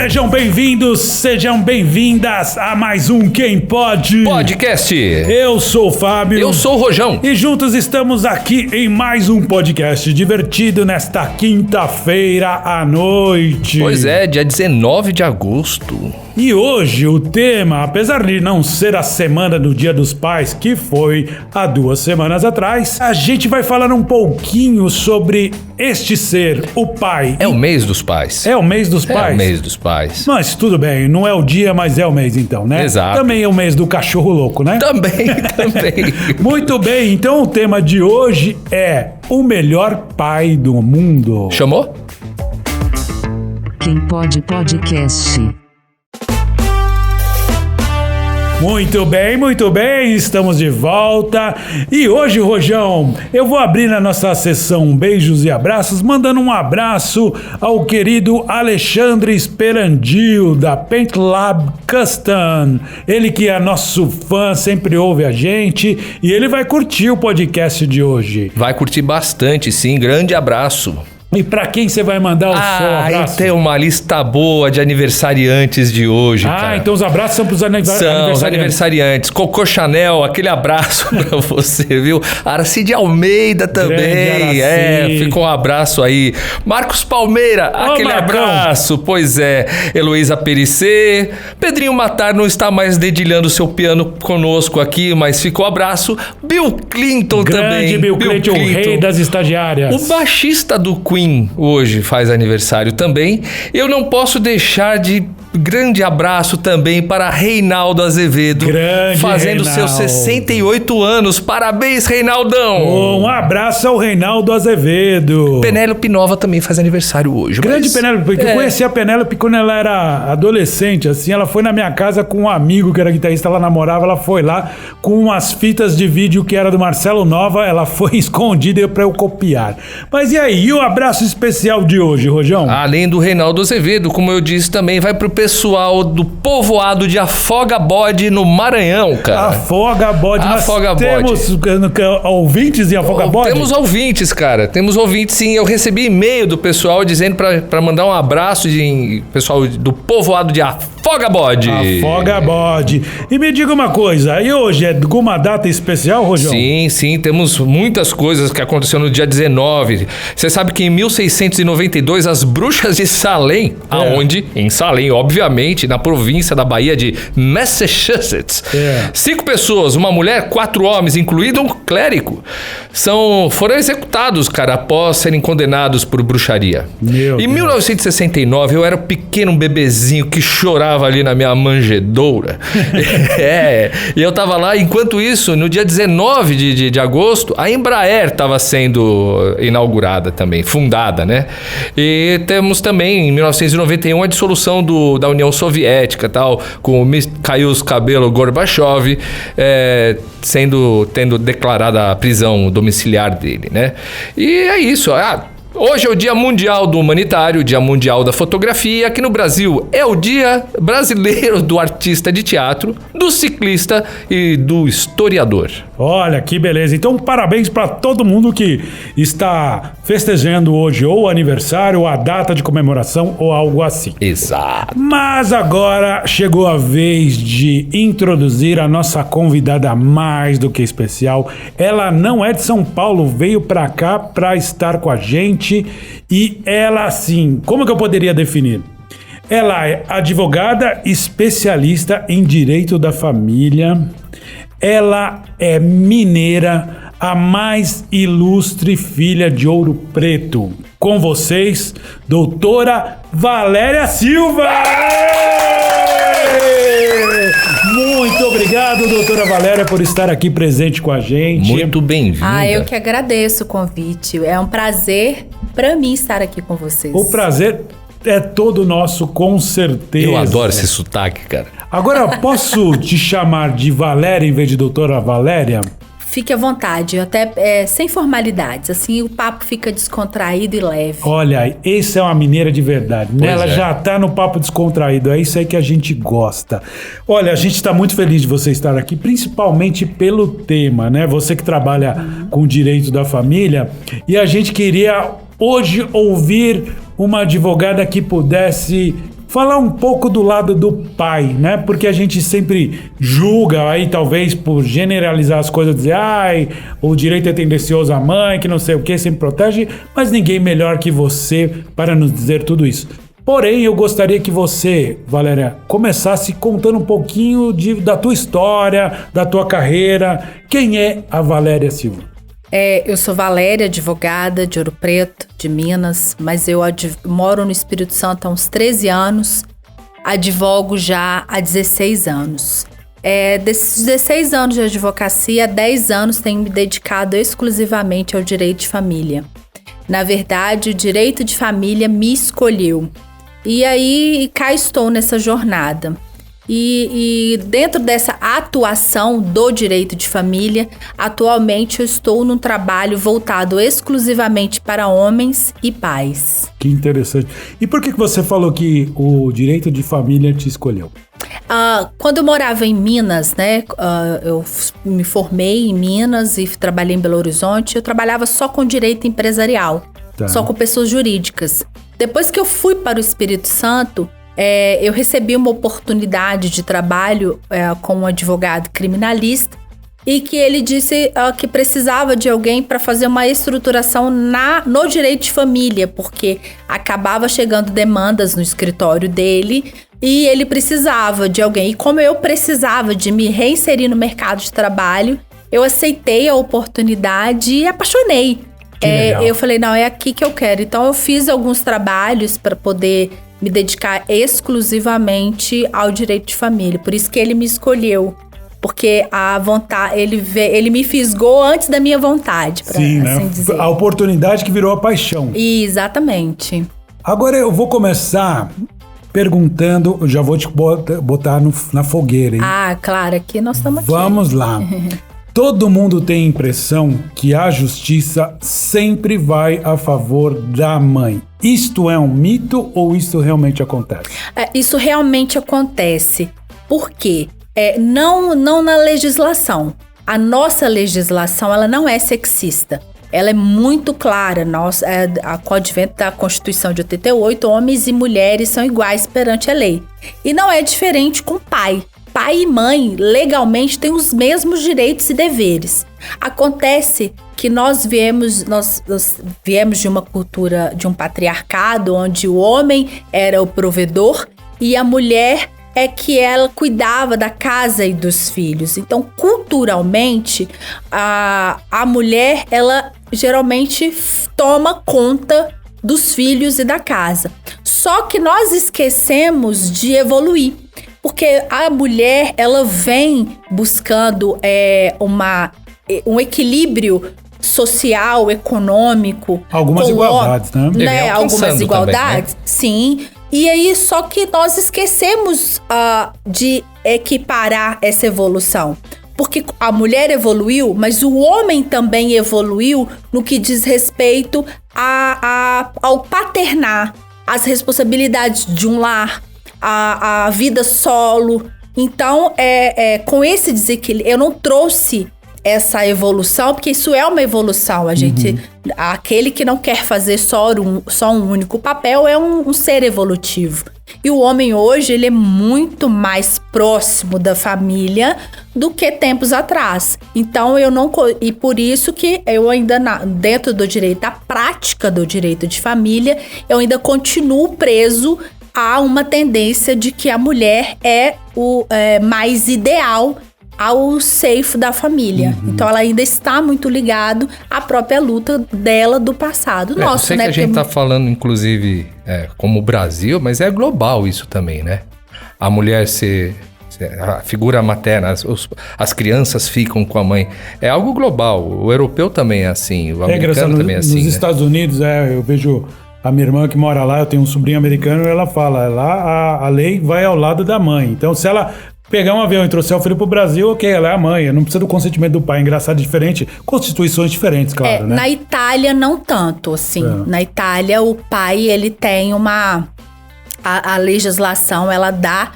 Sejam bem-vindos, sejam bem-vindas a mais um Quem Pode Podcast. Eu sou o Fábio. Eu sou o Rojão. E juntos estamos aqui em mais um podcast divertido nesta quinta-feira à noite. Pois é, dia 19 de agosto. E hoje o tema, apesar de não ser a semana do Dia dos Pais, que foi há 2 semanas atrás, a gente vai falar um pouquinho sobre este ser, o pai. É o mês dos pais. É o mês dos pais? É o mês dos pais. Mas tudo bem, não é o dia, mas é o mês então, né? Exato. Também é o mês do cachorro louco, né? Também. Muito bem, então o tema de hoje é o melhor pai do mundo. Chamou? Quem Pode Podcast. Muito bem, estamos de volta. E hoje, Rojão, eu vou abrir na nossa sessão Beijos e Abraços, mandando um abraço ao querido Alexandre Esperandil, da Paint Lab Custom. Ele que é nosso fã, sempre ouve a gente, e ele vai curtir o podcast de hoje. Vai curtir bastante, sim. Grande abraço. E pra quem você vai mandar o seu abraço? Tem uma lista boa de aniversariantes de hoje, cara. Então os abraços são pros aniversariantes. São os aniversariantes. Coco Chanel, aquele abraço pra você, viu? Aracide Almeida também. Ficou um abraço aí. Marcos Palmeira, aquele abraço. Pois é. Heloísa Perissé. Pedrinho Matar não está mais dedilhando seu piano conosco aqui, mas ficou abraço. Bill Clinton também. Grande Bill Clinton, o rei das estagiárias. O baixista do Queen hoje faz aniversário também. Eu não posso deixar de grande abraço também para Reinaldo Azevedo, fazendo seus 68 anos. Parabéns, Reinaldão! Um abraço ao Reinaldo Azevedo. Penélope Nova também faz aniversário hoje. Grande Penélope, porque eu conheci a Penélope quando ela era adolescente, assim, ela foi na minha casa com um amigo que era guitarrista, ela namorava, ela foi lá com umas fitas de vídeo que era do Marcelo Nova, ela foi escondida pra eu copiar. Mas e aí, e o abraço especial de hoje, Rojão? Além do Reinaldo Azevedo, como eu disse, também vai pro pessoal do povoado de Afoga Bode, no Maranhão, cara. Afoga Bode. Afoga Bode. Temos ouvintes em Afoga Bode? Temos ouvintes, cara. Temos ouvintes, sim. Eu recebi e-mail do pessoal dizendo pra mandar um abraço de pessoal do povoado de Afoga Bode. Afoga Bode. E me diga uma coisa, e hoje é alguma data especial, Rojão? Sim. Temos muitas coisas que aconteceram no dia 19. Você sabe que em 1692, as bruxas de Salem, aonde? Em Salem, obviamente, na província da Bahia de Massachusetts. 5 pessoas, uma mulher, 4 homens, incluído um clérigo, foram executados, cara, após serem condenados por bruxaria. Em 1969, eu era um bebezinho que chorava ali na minha manjedoura. E eu tava lá, enquanto isso, no dia 19 de agosto, a Embraer estava sendo inaugurada também, fundada, né? E temos também, em 1991, a dissolução da União Soviética, tal, com o Mikhail Gorbachev tendo declarada a prisão domiciliar dele, né? E é isso, hoje é o Dia Mundial do Humanitário, o Dia Mundial da Fotografia. Aqui no Brasil é o Dia Brasileiro do Artista de Teatro, do Ciclista e do Historiador. Olha, que beleza. Então, parabéns para todo mundo que está festejando hoje ou o aniversário, ou a data de comemoração, ou algo assim. Exato. Mas agora chegou a vez de introduzir a nossa convidada mais do que especial. Ela não é de São Paulo, veio para cá para estar com a gente. E ela, assim, como que eu poderia definir? Ela é advogada especialista em direito da família. Ela é mineira, a mais ilustre filha de Ouro Preto. Com vocês, doutora Valéria Silva! Muito obrigado, doutora Valéria, por estar aqui presente com a gente. Muito bem-vinda. Eu que agradeço o convite. É um prazer para mim estar aqui com vocês. O prazer é todo nosso, com certeza. Eu adoro esse sotaque, cara. Agora, posso te chamar de Valéria em vez de doutora Valéria? Fique à vontade, até sem formalidades, assim o papo fica descontraído e leve. Olha, essa é uma mineira de verdade, né? Ela já tá no papo descontraído, é isso aí que a gente gosta. Olha, a gente tá muito feliz de você estar aqui, principalmente pelo tema, né? Você que trabalha com o direito da família, e a gente queria hoje ouvir uma advogada que pudesse falar um pouco do lado do pai, né? Porque a gente sempre julga, aí talvez por generalizar as coisas, dizer, o direito é tendencioso à mãe, que não sei o que, sempre protege, mas ninguém melhor que você para nos dizer tudo isso. Porém, eu gostaria que você, Valéria, começasse contando um pouquinho da tua história, da tua carreira. Quem é a Valéria Silva? Eu sou Valéria, advogada de Ouro Preto, de Minas, mas eu moro no Espírito Santo há uns 13 anos, advogo já há 16 anos. Desses 16 anos de advocacia, 10 anos tenho me dedicado exclusivamente ao direito de família. Na verdade, o direito de família me escolheu. E aí, cá estou nessa jornada. E dentro dessa atuação do direito de família, atualmente eu estou num trabalho voltado exclusivamente para homens e pais. Que interessante. E por que você falou que o direito de família te escolheu? Quando eu morava em Minas, né, eu me formei em Minas e trabalhei em Belo Horizonte, eu trabalhava só com direito empresarial, só com pessoas jurídicas. Depois que eu fui para o Espírito Santo, eu recebi uma oportunidade de trabalho com um advogado criminalista e que ele disse que precisava de alguém para fazer uma estruturação no direito de família, porque acabava chegando demandas no escritório dele e ele precisava de alguém. E como eu precisava de me reinserir no mercado de trabalho, eu aceitei a oportunidade e apaixonei. Eu falei, não, é aqui que eu quero. Então eu fiz alguns trabalhos para poder me dedicar exclusivamente ao direito de família. Por isso que ele me escolheu. Porque a vontade, ele me fisgou antes da minha vontade, para assim dizer. A oportunidade que virou a paixão. Exatamente. Agora eu vou começar perguntando, eu já vou te botar na fogueira, hein? Claro, aqui nós estamos aqui. Vamos lá. Todo mundo tem a impressão que a justiça sempre vai a favor da mãe. Isto é um mito ou isso realmente acontece? Isso realmente acontece. Por quê? Não na legislação. A nossa legislação, ela não é sexista. Ela é muito clara. Com o advento da Constituição de 88, homens e mulheres são iguais perante a lei. E não é diferente com o pai. Pai e mãe, legalmente, têm os mesmos direitos e deveres. Acontece que nós viemos de uma cultura, de um patriarcado, onde o homem era o provedor e a mulher que ela cuidava da casa e dos filhos. Então, culturalmente, a mulher, ela geralmente toma conta dos filhos e da casa. Só que nós esquecemos de evoluir. Porque a mulher, ela vem buscando um equilíbrio social, econômico. Algumas igualdades, né? Algumas igualdades, também, né? Sim. E aí, só que nós esquecemos de equiparar essa evolução. Porque a mulher evoluiu, mas o homem também evoluiu no que diz respeito ao paternar, as responsabilidades de um lar, a vida solo. Então, com esse desequilíbrio, eu não trouxe essa evolução, porque isso é uma evolução. Aquele que não quer fazer só um único papel é um ser evolutivo. E o homem hoje, ele é muito mais próximo da família do que tempos atrás. Então, e por isso que eu ainda, dentro do direito, a prática do direito de família, eu ainda continuo preso a uma tendência de que a mulher é o mais ideal ao seio da família. Então ela ainda está muito ligada à própria luta dela do passado. Eu sei que a gente tá falando, inclusive, como o Brasil, mas é global isso também, né? A mulher ser a figura materna, as crianças ficam com a mãe. É algo global. O europeu também é assim, o americano também é assim. Nos Estados Unidos, eu vejo a minha irmã que mora lá, eu tenho um sobrinho americano, ela fala, lá a lei vai ao lado da mãe. Então, se ela pegar um avião e trouxer o filho pro Brasil, ok, ela é a mãe, não precisa do consentimento do pai. Engraçado, diferente, constituições diferentes, claro, né? Na Itália, não tanto, assim. Na Itália, o pai, ele tem a legislação, ela dá,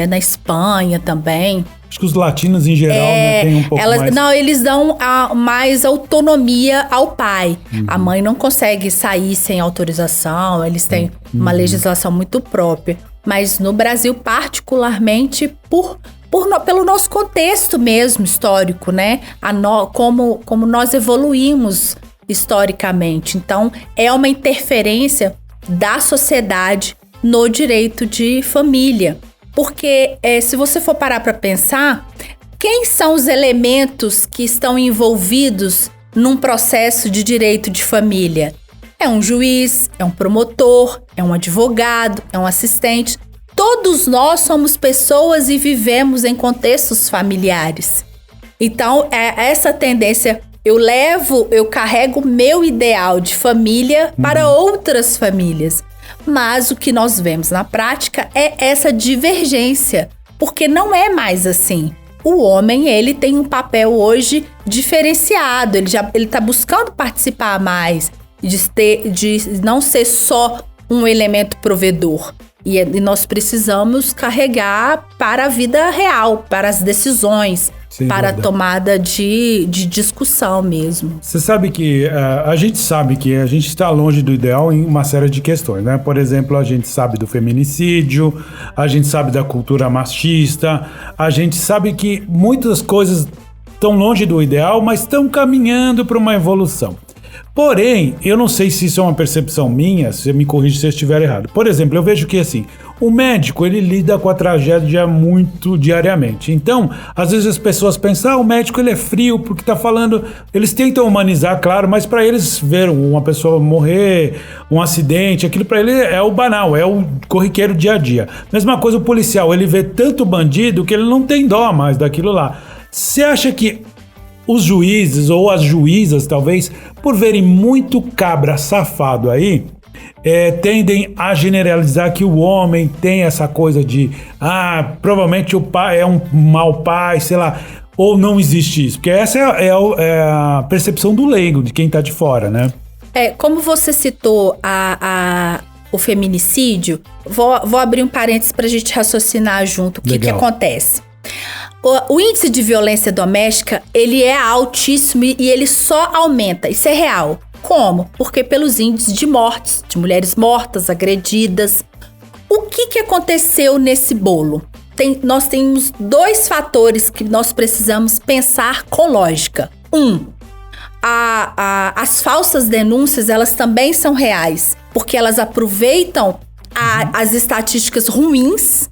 na Espanha também. Acho que os latinos, em geral, têm um pouco mais... Não, eles dão mais autonomia ao pai. A mãe não consegue sair sem autorização, eles têm uma legislação muito própria. mas no Brasil particularmente pelo nosso contexto mesmo histórico, né? Como nós evoluímos historicamente. Então, é uma interferência da sociedade no direito de família. Porque se você for parar para pensar, quem são os elementos que estão envolvidos num processo de direito de família? É um juiz, é um promotor, é um advogado, é um assistente. Todos nós somos pessoas e vivemos em contextos familiares. Então, essa tendência, eu carrego meu ideal de família para outras famílias. Mas o que nós vemos na prática é essa divergência, porque não é mais assim. O homem, ele tem um papel hoje diferenciado, ele está buscando participar mais, de não ser só um elemento provedor. E nós precisamos carregar para a vida real, para as decisões, para a tomada de discussão mesmo. Você sabe que a gente está longe do ideal em uma série de questões, né? Por exemplo, a gente sabe do feminicídio, a gente sabe da cultura machista, a gente sabe que muitas coisas estão longe do ideal, mas estão caminhando para uma evolução. Porém, eu não sei se isso é uma percepção minha, você me corrige se eu estiver errado. Por exemplo, eu vejo que assim, o médico, ele lida com a tragédia muito diariamente. Então, às vezes as pessoas pensam, o médico ele é frio porque tá falando... Eles tentam humanizar, claro, mas para eles ver uma pessoa morrer, um acidente, aquilo para ele é o banal, é o corriqueiro dia a dia. Mesma coisa o policial, ele vê tanto bandido que ele não tem dó mais daquilo lá. Você acha que os juízes ou as juízas, talvez, por verem muito cabra safado aí, tendem a generalizar que o homem tem essa coisa de provavelmente o pai é um mau pai, sei lá, ou não existe isso? Porque essa é a percepção do leigo, de quem tá de fora, né? Como você citou o feminicídio, vou abrir um parênteses pra gente raciocinar junto o que acontece. O índice de violência doméstica, ele é altíssimo e ele só aumenta. Isso é real. Como? Porque pelos índices de mortes, de mulheres mortas, agredidas. O que aconteceu nesse bolo? Nós temos 2 fatores que nós precisamos pensar com lógica. As falsas denúncias, elas também são reais, porque elas aproveitam as estatísticas ruins,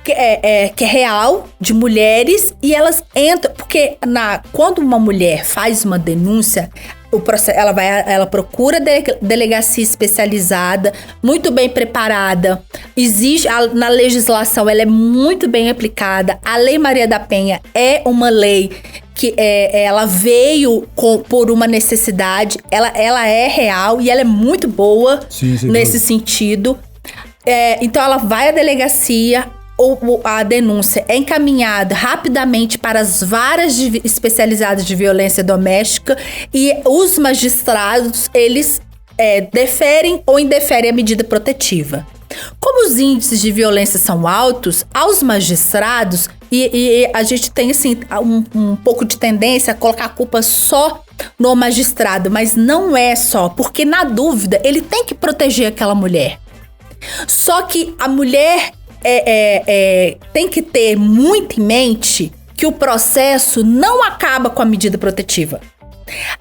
que é real, de mulheres, e elas entram, porque quando uma mulher faz uma denúncia, ela procura delegacia especializada, muito bem preparada, na legislação ela é muito bem aplicada. A Lei Maria da Penha é uma lei que ela veio por uma necessidade, ela é real e ela é muito boa nesse sentido. Então ela vai à delegacia, a denúncia é encaminhada rapidamente para as varas especializadas de violência doméstica e os magistrados, eles deferem ou indeferem a medida protetiva. Como os índices de violência são altos, aos magistrados, e a gente tem assim, um pouco de tendência a colocar a culpa só no magistrado, mas não é só, porque na dúvida ele tem que proteger aquela mulher. Só que a mulher tem que ter muito em mente que o processo não acaba com a medida protetiva.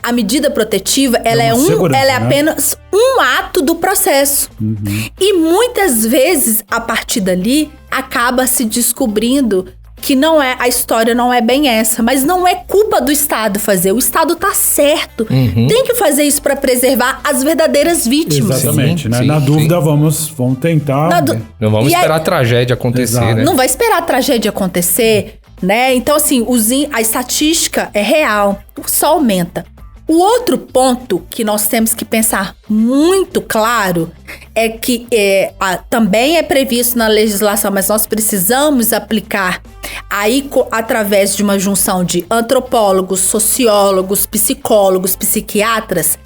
A medida protetiva, ela é apenas um ato do processo. E muitas vezes, a partir dali, acaba se descobrindo que a história não é bem essa, mas não é culpa do Estado fazer. O Estado tá certo. Tem que fazer isso para preservar as verdadeiras vítimas. Exatamente, né? Na dúvida, vamos tentar. Não vamos esperar a tragédia acontecer, né? Não vai esperar a tragédia acontecer, né? Então, assim, a estatística é real, só aumenta. O outro ponto que nós temos que pensar muito claro é que também é previsto na legislação, mas nós precisamos aplicar aí através de uma junção de antropólogos, sociólogos, psicólogos, psiquiatras,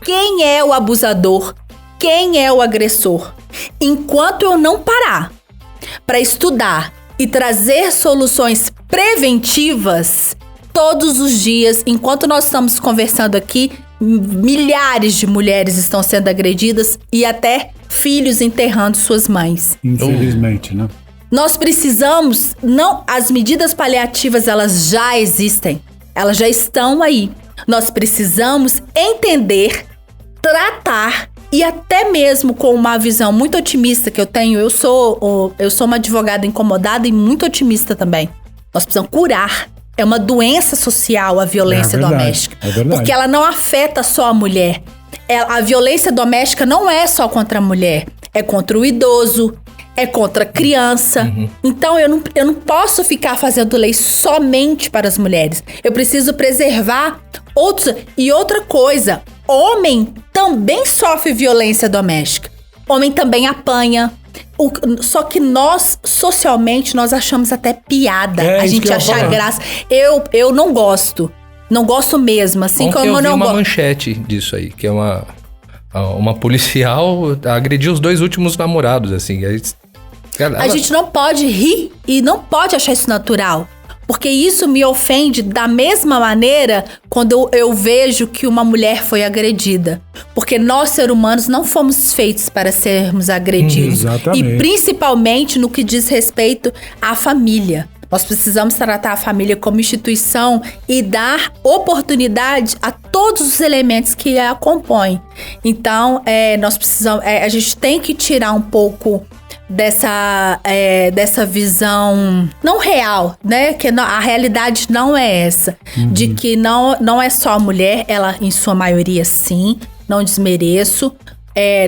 quem é o abusador, quem é o agressor. Enquanto eu não parar para estudar e trazer soluções preventivas, todos os dias, enquanto nós estamos conversando aqui, milhares de mulheres estão sendo agredidas e até filhos enterrando suas mães. Infelizmente, né? Nós precisamos, as medidas paliativas, elas já existem, elas já estão aí. Nós precisamos entender, tratar e até mesmo com uma visão muito otimista que eu tenho, eu sou uma advogada incomodada e muito otimista também. Nós precisamos curar. É uma doença social a violência doméstica. É verdade. Porque ela não afeta só a mulher. A violência doméstica não é só contra a mulher, é contra o idoso, é contra a criança. Então eu não posso ficar fazendo lei somente para as mulheres. Eu preciso preservar outros. E outra coisa, homem também sofre violência doméstica. Homem também apanha. Só que nós, socialmente, nós achamos até piada. A gente acha graça. Eu não gosto. Não gosto mesmo. Assim como eu vi uma manchete disso aí, que é uma policial agrediu os 2 últimos namorados, assim. A gente não pode rir e não pode achar isso natural. Porque isso me ofende da mesma maneira quando eu vejo que uma mulher foi agredida. Porque nós, seres humanos, não fomos feitos para sermos agredidos. Exatamente. E principalmente no que diz respeito à família. Nós precisamos tratar a família como instituição e dar oportunidade a todos os elementos que a compõem. Então, nós precisamos, a gente tem que tirar um pouco dessa visão não real, né? Que a realidade não é essa. De que não é só a mulher, ela em sua maioria sim, não desmereço.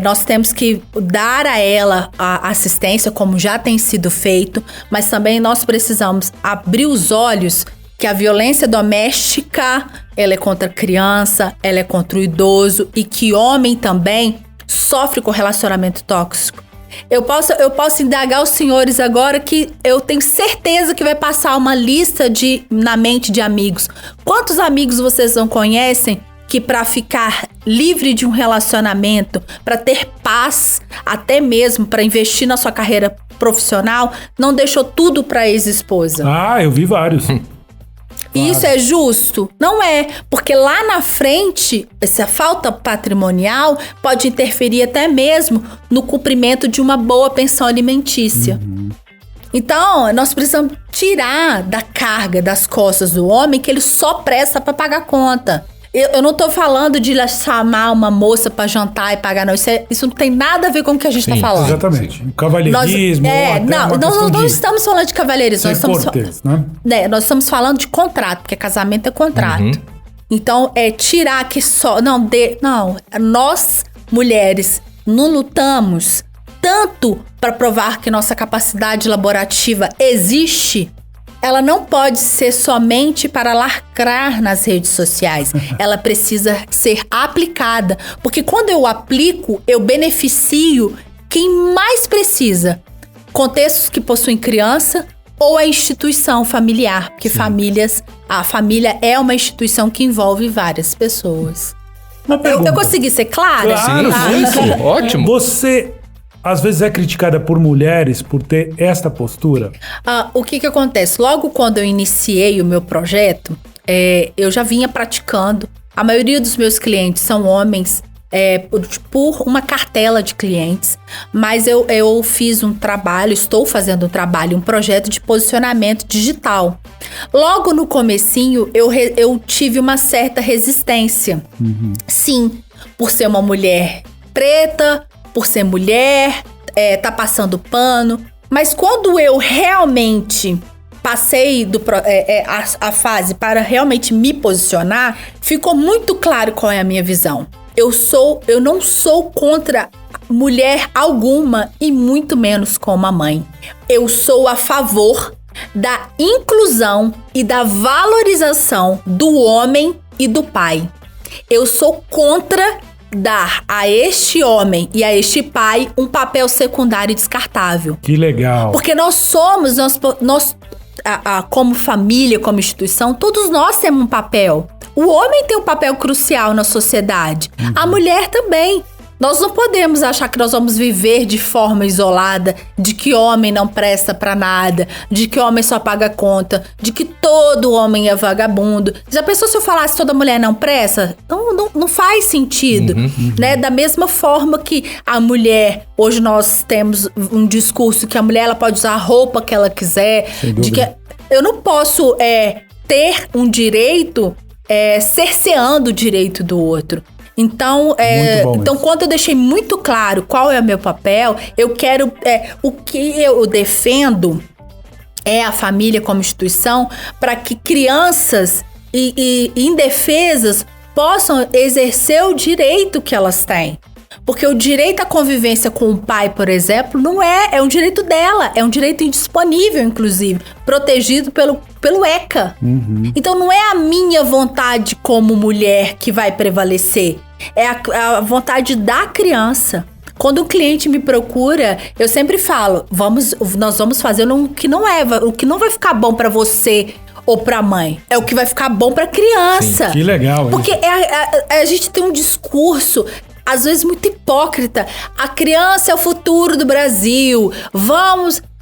Nós temos que dar a ela a assistência, como já tem sido feito, mas também nós precisamos abrir os olhos que a violência doméstica, ela é contra a criança, ela é contra o idoso e que homem também sofre com relacionamento tóxico. Eu posso indagar os senhores agora que eu tenho certeza que vai passar uma lista na mente de amigos. Quantos amigos vocês não conhecem que para ficar livre de um relacionamento, para ter paz, até mesmo para investir na sua carreira profissional, não deixou tudo para ex-esposa? Ah, eu vi vários. E isso é justo? Não é, porque lá na frente, essa falta patrimonial pode interferir até mesmo no cumprimento de uma boa pensão alimentícia. Então, nós precisamos tirar da carga das costas do homem que ele só presta para pagar conta. Eu não tô falando de chamar uma moça pra jantar e pagar, não. Isso não tem nada a ver com o que a gente tá falando. Exatamente. O cavalheirismo. Não estamos falando de cavalheirismo. Nós estamos falando de contrato, porque casamento é contrato. Então, tirar que só... Nós, mulheres, não lutamos tanto para provar que nossa capacidade laborativa existe. Ela não pode ser somente para lacrar nas redes sociais. Ela precisa ser aplicada. Porque quando eu aplico, eu beneficio quem mais precisa. Contextos que possuem criança ou a instituição familiar. Porque a família é uma instituição que envolve várias pessoas. Eu consegui ser clara? Claro, sim. Ótimo. Você... às vezes é criticada por mulheres por ter esta postura? O que acontece? Logo quando eu iniciei o meu projeto, eu já vinha praticando. A maioria dos meus clientes são homens, por uma cartela de clientes. Mas eu fiz um trabalho, estou fazendo um projeto de posicionamento digital. Logo no comecinho, eu tive uma certa resistência. Sim, por ser uma mulher preta, por ser mulher, tá passando pano. Mas quando eu realmente passei a fase para realmente me posicionar, ficou muito claro qual é a minha visão. Eu não sou contra mulher alguma e muito menos como a mãe. Eu sou a favor da inclusão e da valorização do homem e do pai. Eu sou contra dar a este homem e a este pai um papel secundário e descartável. Que legal. Porque nós como família, como instituição, todos nós temos um papel. O homem tem um papel crucial na sociedade. A mulher também. Nós não podemos achar que nós vamos viver de forma isolada, de que homem não presta pra nada, de que homem só paga conta, de que todo homem é vagabundo. Já pensou se eu falasse toda mulher não presta? Não faz sentido, né? Da mesma forma que a mulher, hoje nós temos um discurso que a mulher ela pode usar a roupa que ela quiser, de que eu não posso ter um direito cerceando o direito do outro. Então, quando eu deixei muito claro qual é o meu papel, eu quero... o que eu defendo é a família como instituição para que crianças e indefesas possam exercer o direito que elas têm. Porque o direito à convivência com o pai, por exemplo, não é um direito dela, é um direito indisponível, inclusive, protegido pelo ECA. Então não é a minha vontade como mulher que vai prevalecer, é a vontade da criança. Quando o cliente me procura, eu sempre falo, nós vamos fazer o que não vai ficar bom pra você ou pra mãe, é o que vai ficar bom pra criança. Sim, que legal. Porque a gente tem um discurso às vezes muito hipócrita. A criança é o futuro do Brasil.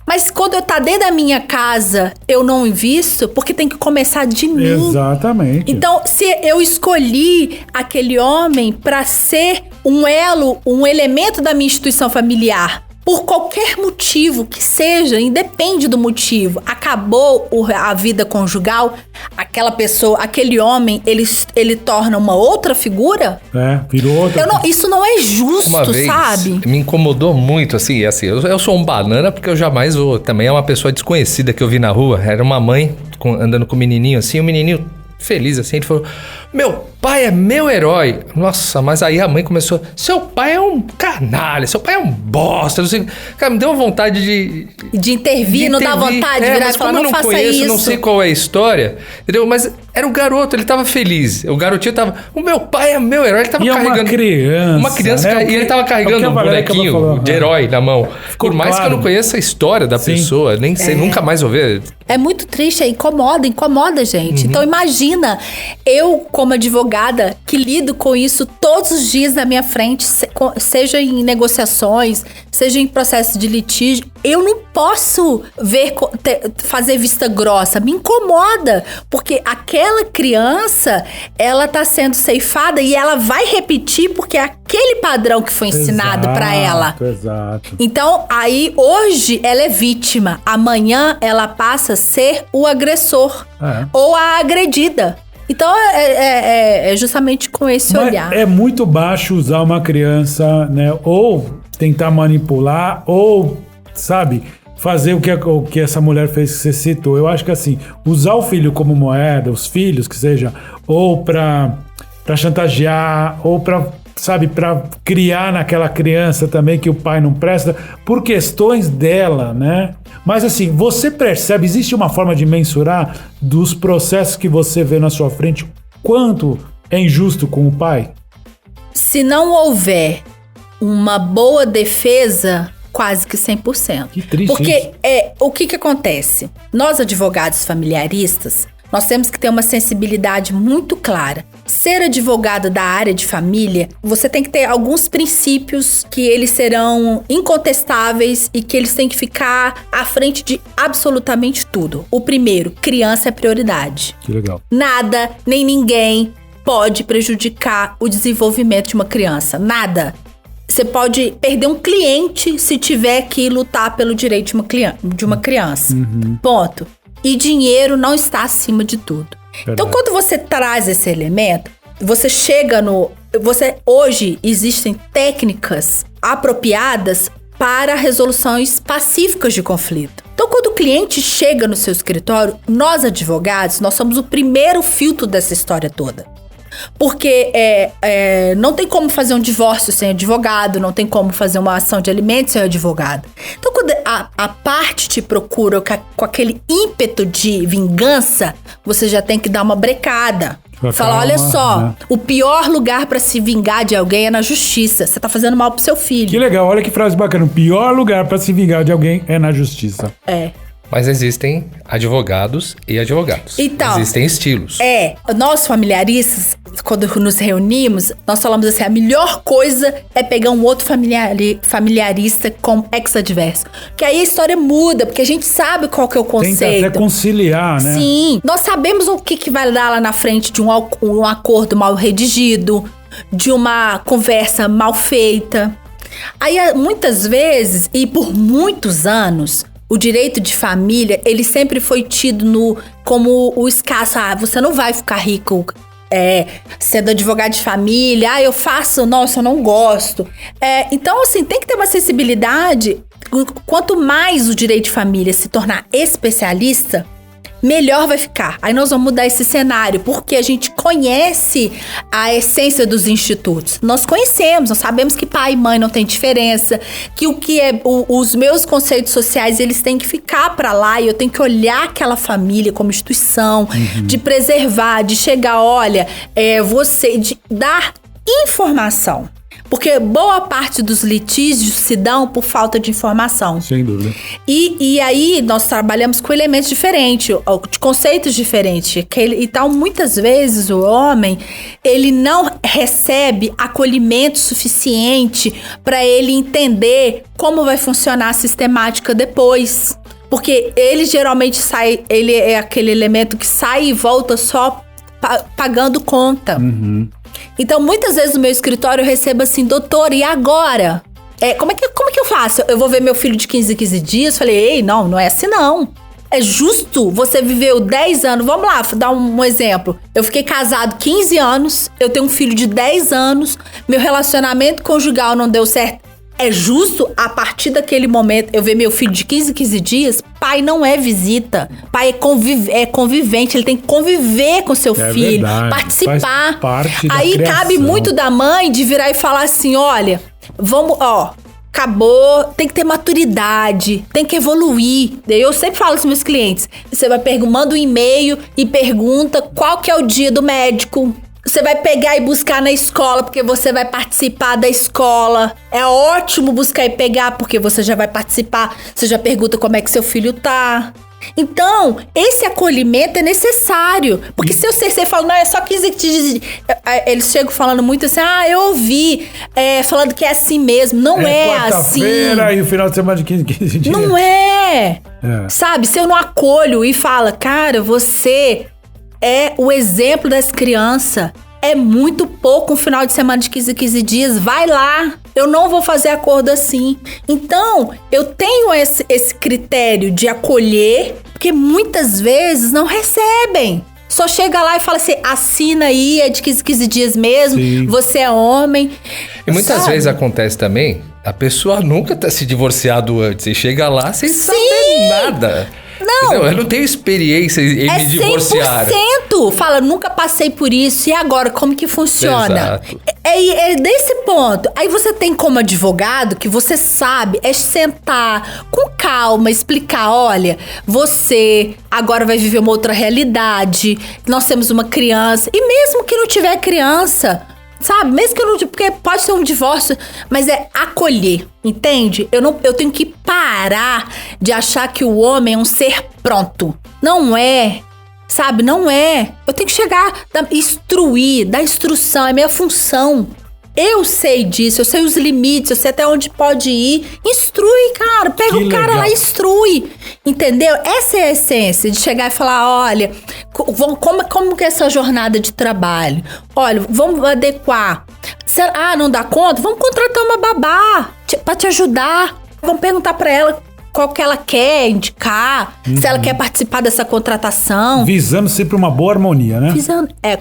Mas quando eu tá dentro da minha casa, eu não invisto, porque tem que começar de mim. Exatamente. Então, se eu escolhi aquele homem pra ser um elo, um elemento da minha instituição familiar, por qualquer motivo que seja, independe do motivo, acabou a vida conjugal, aquela pessoa, aquele homem, ele torna uma outra figura? Virou outra. Isso não é justo, uma vez, sabe? Me incomodou muito, assim, eu sou um banana porque eu jamais vou, também é uma pessoa desconhecida que eu vi na rua, era uma mãe andando com o menininho assim, o menininho feliz assim, ele falou, meu pai é meu herói. Nossa, mas aí a mãe começou, seu pai é um canalha, seu pai é um bosta, não sei. Cara, me deu uma vontade de intervir, não dá vontade de virar e falar, não faça conheço, isso. Não sei qual é a história, entendeu? Mas era um garoto, ele tava feliz. O garotinho tava, o meu pai é meu herói, ele tava carregando. Uma criança, né? E ele tava carregando um bonequinho de herói na mão. Por mais que eu não conheça a história da pessoa, nem sei, nunca mais vou ver. É muito triste, incomoda, gente. Então imagina, eu como advogada que lido com isso todos os dias na minha frente, seja em negociações, seja em processo de litígio, eu não posso fazer vista grossa, me incomoda, porque aquela criança, ela tá sendo ceifada e ela vai repetir porque é aquele padrão que foi ensinado pra ela. Exato. Então, aí, hoje, ela é vítima. Amanhã, ela passa a ser o agressor. Ou a agredida. Então, é justamente com esse olhar. É muito baixo usar uma criança, né? Ou tentar manipular, ou, sabe, fazer o que essa mulher fez que você citou. Eu acho que, assim, usar o filho como moeda, os filhos, que seja, ou pra chantagear, ou pra criar naquela criança também que o pai não presta, por questões dela, né? Mas assim, você percebe, existe uma forma de mensurar dos processos que você vê na sua frente, quanto é injusto com o pai? Se não houver uma boa defesa, quase que 100%. Que triste. Porque o que acontece? Nós, advogados familiaristas, nós temos que ter uma sensibilidade muito clara. Ser advogado da área de família, você tem que ter alguns princípios que eles serão incontestáveis e que eles têm que ficar à frente de absolutamente tudo. O primeiro, criança é prioridade. Que legal. Nada, nem ninguém pode prejudicar o desenvolvimento de uma criança. Nada. Você pode perder um cliente se tiver que lutar pelo direito de uma criança. Ponto. E dinheiro não está acima de tudo. Verdade. Então, quando você traz esse elemento, você chega hoje existem técnicas apropriadas para resoluções pacíficas de conflito. Então, quando o cliente chega no seu escritório, nós advogados, nós somos o primeiro filtro dessa história toda. Porque não tem como fazer um divórcio sem advogado, não tem como fazer uma ação de alimentos sem advogado. Então, quando a parte te procura com aquele ímpeto de vingança, você já tem que dar uma brecada. Fala, olha só, né? O pior lugar pra se vingar de alguém é na justiça. Você tá fazendo mal pro seu filho. Que legal, olha que frase bacana. O pior lugar pra se vingar de alguém é na justiça. Mas existem advogados e advogados. Então, existem estilos. Nós familiaristas, quando nos reunimos, nós falamos assim, a melhor coisa é pegar um outro familiarista como ex-adverso. Que aí a história muda, porque a gente sabe qual que é o conceito. Tenta até conciliar, né? Sim, nós sabemos o que vai dar lá na frente de um acordo mal redigido, de uma conversa mal feita. Aí, muitas vezes, e por muitos anos, o direito de família, ele sempre foi tido como o escasso. Você não vai ficar rico sendo advogado de família. Eu faço, nossa, eu não gosto. Então, assim, tem que ter uma sensibilidade. Quanto mais o direito de família se tornar especialista, melhor vai ficar. Aí nós vamos mudar esse cenário, porque a gente conhece a essência dos institutos. Nós conhecemos, nós sabemos que pai e mãe não tem diferença, que os meus conceitos sociais, eles têm que ficar pra lá e eu tenho que olhar aquela família como instituição, de preservar, de chegar, olha, de dar informação. Porque boa parte dos litígios se dão por falta de informação. Sem dúvida. E aí nós trabalhamos com elementos diferentes, de conceitos diferentes. Então, muitas vezes o homem, ele não recebe acolhimento suficiente para ele entender como vai funcionar a sistemática depois. Porque ele geralmente ele é aquele elemento que sai e volta só pagando conta. Então, muitas vezes no meu escritório eu recebo assim, doutora, e agora? Como é que eu faço? Eu vou ver meu filho de 15 dias? Falei, não é assim não. É justo, você viveu 10 anos, vamos lá, dar um exemplo. Eu fiquei casado 15 anos, eu tenho um filho de 10 anos, meu relacionamento conjugal não deu certo. É justo, a partir daquele momento, eu ver meu filho de 15 dias, pai não é visita, pai é convivente, ele tem que conviver com seu filho, verdade, participar. faz parte da Aí criação. Cabe muito da mãe de virar e falar assim, olha, vamos, acabou, tem que ter maturidade, tem que evoluir. Eu sempre falo com meus clientes, você manda um e-mail e pergunta qual que é o dia do médico. Você vai pegar e buscar na escola, porque você vai participar da escola. É ótimo buscar e pegar, porque você já vai participar. Você já pergunta como é que seu filho tá. Então, esse acolhimento é necessário. Porque se você fala, não, é só 15 dias. Eles chegam falando muito assim, eu ouvi, falando que é assim mesmo. Não é assim. Quarta-feira e o final de semana de 15 dias. Não é. Sabe, se eu não acolho e falo, cara, você é o exemplo das crianças. É muito pouco um final de semana de 15 dias. Vai lá. Eu não vou fazer acordo assim. Então, eu tenho esse critério de acolher, porque muitas vezes não recebem. Só chega lá e fala assim, assina aí, é de 15 dias mesmo, Sim. Você é homem. E muitas vezes acontece também, a pessoa nunca tá se divorciado antes e chega lá sem saber nada. Não. Eu não tenho experiência em me divorciar. 100%. Fala, nunca passei por isso. E agora, como que funciona? Exato. É desse ponto. Aí você tem como advogado, que você sabe, é sentar com calma, explicar, olha, você agora vai viver uma outra realidade. Nós temos uma criança. E mesmo que não tiver criança, sabe? Mesmo que eu não... Porque pode ser um divórcio, mas é acolher, entende? Eu tenho que parar de achar que o homem é um ser pronto. Não é, sabe? Não é. Eu tenho que chegar, instruir, dar instrução, é minha função. Eu sei disso, eu sei os limites, eu sei até onde pode ir. Instrui, cara. Pega o cara lá e instrui. Entendeu? Essa é a essência de chegar e falar, olha, como que é essa jornada de trabalho? Olha, vamos adequar. Não dá conta? Vamos contratar uma babá pra te ajudar. Vamos perguntar pra ela qual que ela quer indicar, se ela quer participar dessa contratação. Visando sempre uma boa harmonia, né?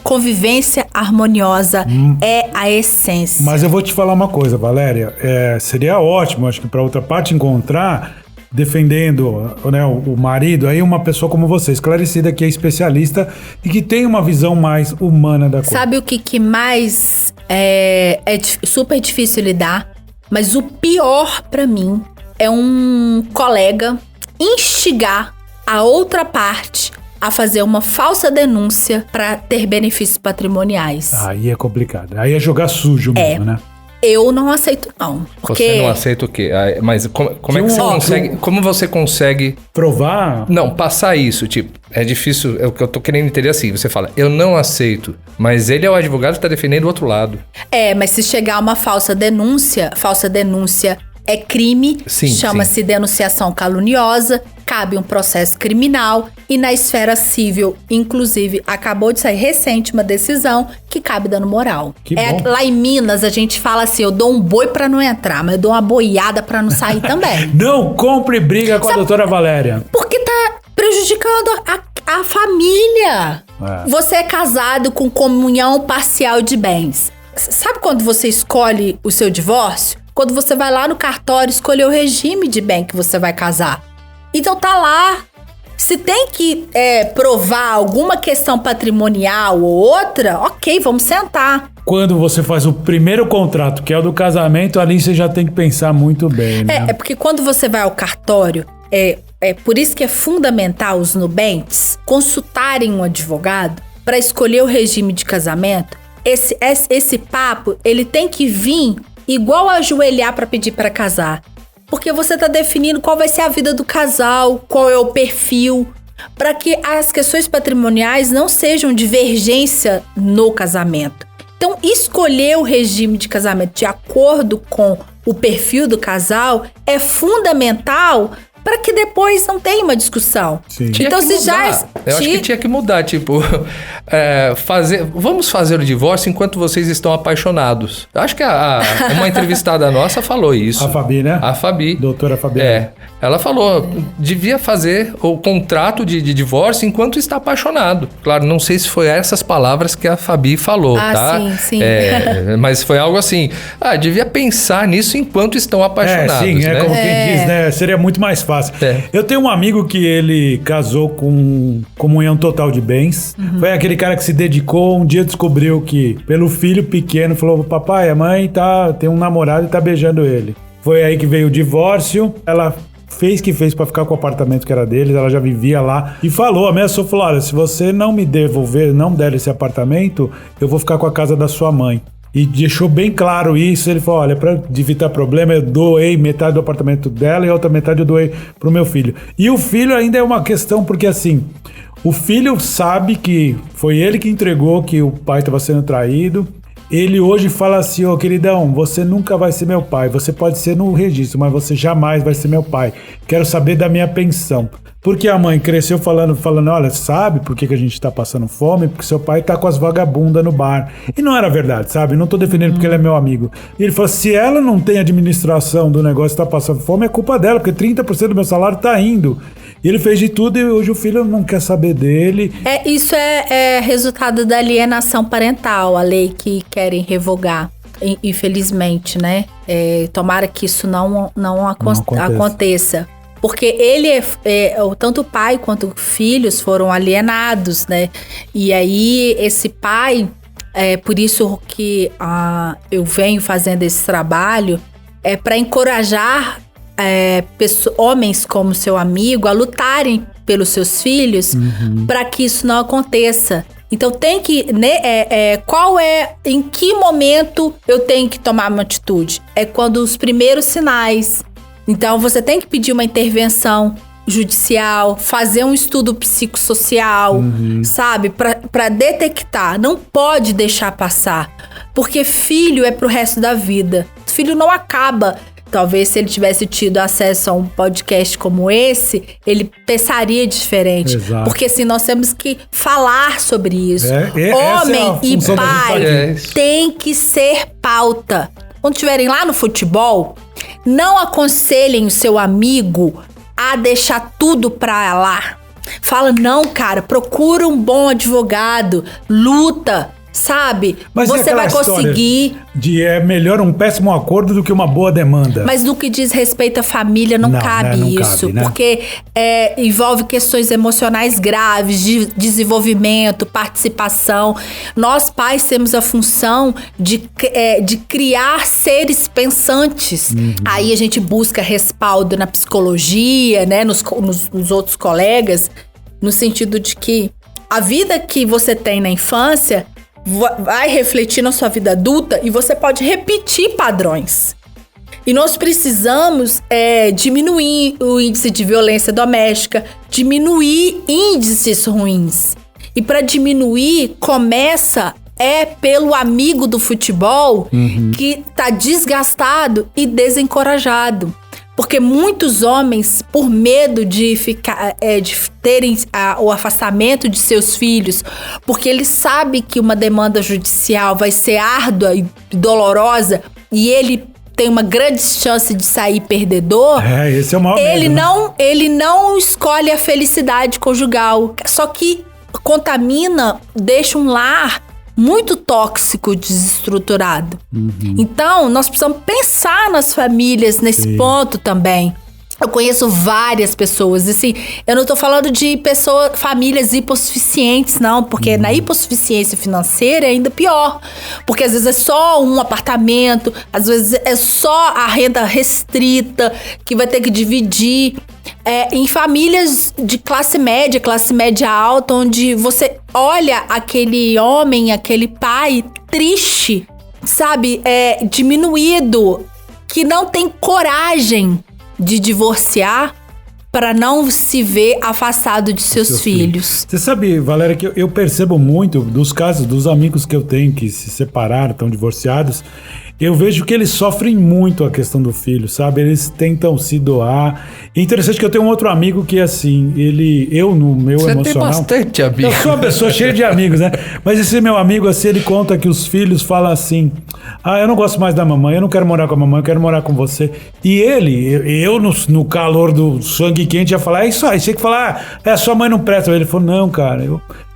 Convivência harmoniosa é a essência. Mas eu vou te falar uma coisa, Valéria. Seria ótimo, acho que pra outra parte encontrar, defendendo, né, o marido, aí uma pessoa como você, esclarecida, que é especialista e que tem uma visão mais humana da coisa. Sabe o que mais é super difícil lidar? Mas o pior pra mim é um colega instigar a outra parte a fazer uma falsa denúncia para ter benefícios patrimoniais. Aí é complicado. Aí é jogar sujo mesmo, né? Eu não aceito, não. Porque... Você não aceita o quê? Mas como é que você consegue... Como você consegue... Provar? Não, passar isso, tipo... É difícil, é o que eu tô querendo entender assim. Você fala, eu não aceito, mas ele é o advogado que tá defendendo o outro lado. Mas se chegar uma falsa denúncia é crime, chama-se denunciação caluniosa, cabe um processo criminal e na esfera civil, inclusive, acabou de sair recente uma decisão que cabe dano moral. Lá em Minas, a gente fala assim, eu dou um boi pra não entrar, mas eu dou uma boiada pra não sair também. Não compre briga com a doutora Valéria. Porque tá prejudicando a família. Você é casado com comunhão parcial de bens. Sabe quando você escolhe o seu divórcio? Quando você vai lá no cartório escolher o regime de bem que você vai casar. Então tá lá. Se tem que provar alguma questão patrimonial ou outra, ok, vamos sentar. Quando você faz o primeiro contrato, que é o do casamento, ali você já tem que pensar muito bem, né? É porque quando você vai ao cartório, por isso que é fundamental os nubentes consultarem um advogado para escolher o regime de casamento. Esse papo, ele tem que vir igual ajoelhar para pedir para casar. Porque você tá definindo qual vai ser a vida do casal, qual é o perfil, para que as questões patrimoniais não sejam divergência no casamento. Então, escolher o regime de casamento de acordo com o perfil do casal é fundamental para que depois não tenha uma discussão. Sim. Então, eu acho que tinha que mudar, tipo, vamos fazer o divórcio enquanto vocês estão apaixonados. Eu acho que uma entrevistada nossa falou isso. A Fabi, né? A Fabi. Doutora Fabi. Ela falou, devia fazer o contrato de divórcio enquanto está apaixonado. Claro, não sei se foi essas palavras que a Fabi falou, tá? Sim. Mas foi algo assim, devia pensar nisso enquanto estão apaixonados, né? Como quem diz, né? Seria muito mais fácil. Eu tenho um amigo que ele casou com comunhão total de bens. Foi aquele cara que se dedicou, um dia descobriu que, pelo filho pequeno, falou, papai, a mãe tem um namorado e tá beijando ele. Foi aí que veio o divórcio. Ela fez pra ficar com o apartamento que era deles, ela já vivia lá e ameaçou, falou, olha, se você não me devolver, não der esse apartamento, eu vou ficar com a casa da sua mãe. E deixou bem claro isso, ele falou, olha, pra evitar problema, eu doei metade do apartamento dela e a outra metade eu doei pro meu filho. E o filho ainda é uma questão, porque assim, o filho sabe que foi ele que entregou que o pai estava sendo traído. Ele hoje fala assim, queridão, você nunca vai ser meu pai, você pode ser no registro, mas você jamais vai ser meu pai. Quero saber da minha pensão. Porque a mãe cresceu falando, olha, sabe por que a gente tá passando fome? Porque seu pai tá com as vagabundas no bar. E não era verdade, sabe? Não tô defendendo porque ele é meu amigo. E ele falou, se ela não tem administração do negócio e tá passando fome, é culpa dela, porque 30% do meu salário tá indo. E ele fez de tudo e hoje o filho não quer saber dele. Isso é resultado da alienação parental, a lei que querem revogar. Infelizmente, né? Tomara que isso não aconteça. Porque ele tanto o pai quanto os filhos foram alienados, né? E aí esse pai, por isso que eu venho fazendo esse trabalho, para encorajar homens como seu amigo a lutarem pelos seus filhos, para que isso não aconteça. Então tem que, em que momento eu tenho que tomar uma atitude? É quando os primeiros sinais. Então você tem que pedir uma intervenção judicial, fazer um estudo psicossocial, sabe? Pra detectar. Não pode deixar passar. Porque filho é pro resto da vida. Filho não acaba. Talvez se ele tivesse tido acesso a um podcast como esse, ele pensaria diferente. Exato. Porque assim, nós temos que falar sobre isso. Homem e pai tem que ser pauta. Quando estiverem lá no futebol, não aconselhem o seu amigo a deixar tudo pra lá. Fala, não, cara, procura um bom advogado, luta, sabe? Mas você vai conseguir. É melhor um péssimo acordo do que uma boa demanda. Mas no que diz respeito à família, não cabe isso. Cabe, né? Porque envolve questões emocionais graves, de desenvolvimento, participação. Nós, pais, temos a função de criar seres pensantes. Aí a gente busca respaldo na psicologia, né? Nos outros colegas, no sentido de que a vida que você tem na infância vai refletir na sua vida adulta e você pode repetir padrões. E nós precisamos diminuir o índice de violência doméstica, diminuir índices ruins. E para diminuir, começa pelo amigo do futebol que tá desgastado e desencorajado. Porque muitos homens, por medo de terem o afastamento de seus filhos, porque ele sabe que uma demanda judicial vai ser árdua e dolorosa, e ele tem uma grande chance de sair perdedor. Esse é o maior medo, ele não escolhe a felicidade conjugal. Só que contamina, deixa um lar muito tóxico, desestruturado. Então, nós precisamos pensar nas famílias nesse ponto também. Eu conheço várias pessoas, assim, eu não tô falando de famílias hipossuficientes, não, porque na hipossuficiência financeira é ainda pior, porque às vezes é só um apartamento, às vezes é só a renda restrita, que vai ter que dividir, em famílias de classe média alta, onde você olha aquele homem, aquele pai triste, sabe, diminuído, que não tem coragem de divorciar para não se ver afastado de seus filhos. Você sabe, Valéria, que eu percebo muito dos casos dos amigos que eu tenho que se separaram, estão divorciados. Eu vejo que eles sofrem muito a questão do filho, sabe? Eles tentam se doar. E interessante que eu tenho um outro amigo que, assim, eu no meu emocional... Você tem bastante amigo. Eu sou uma pessoa cheia de amigos, né? Mas esse meu amigo, assim, ele conta que os filhos falam assim: eu não gosto mais da mamãe, eu não quero morar com a mamãe, eu quero morar com você. E eu no calor do sangue quente, ia falar: é isso aí, tinha que falar, a sua mãe não presta. Ele falou: não, cara,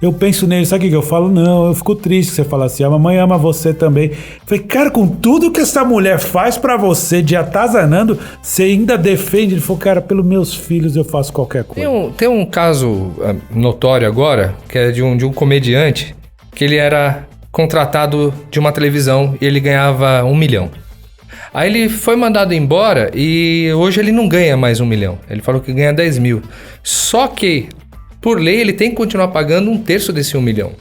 eu penso nele, sabe o que eu falo? Não, eu fico triste que você fala assim, a mamãe ama você também. Eu falei: cara, com tudo que essa mulher faz pra você, de atazanando, você ainda defende? Ele falou: cara, pelos meus filhos eu faço qualquer coisa. Tem um caso notório agora, que é de um comediante, que ele era contratado de uma televisão e ele ganhava 1 milhão. Aí ele foi mandado embora e hoje ele não ganha mais 1 milhão. Ele falou que ganha 10 mil. Só que, por lei, ele tem que continuar pagando 1/3 desse 1 milhão.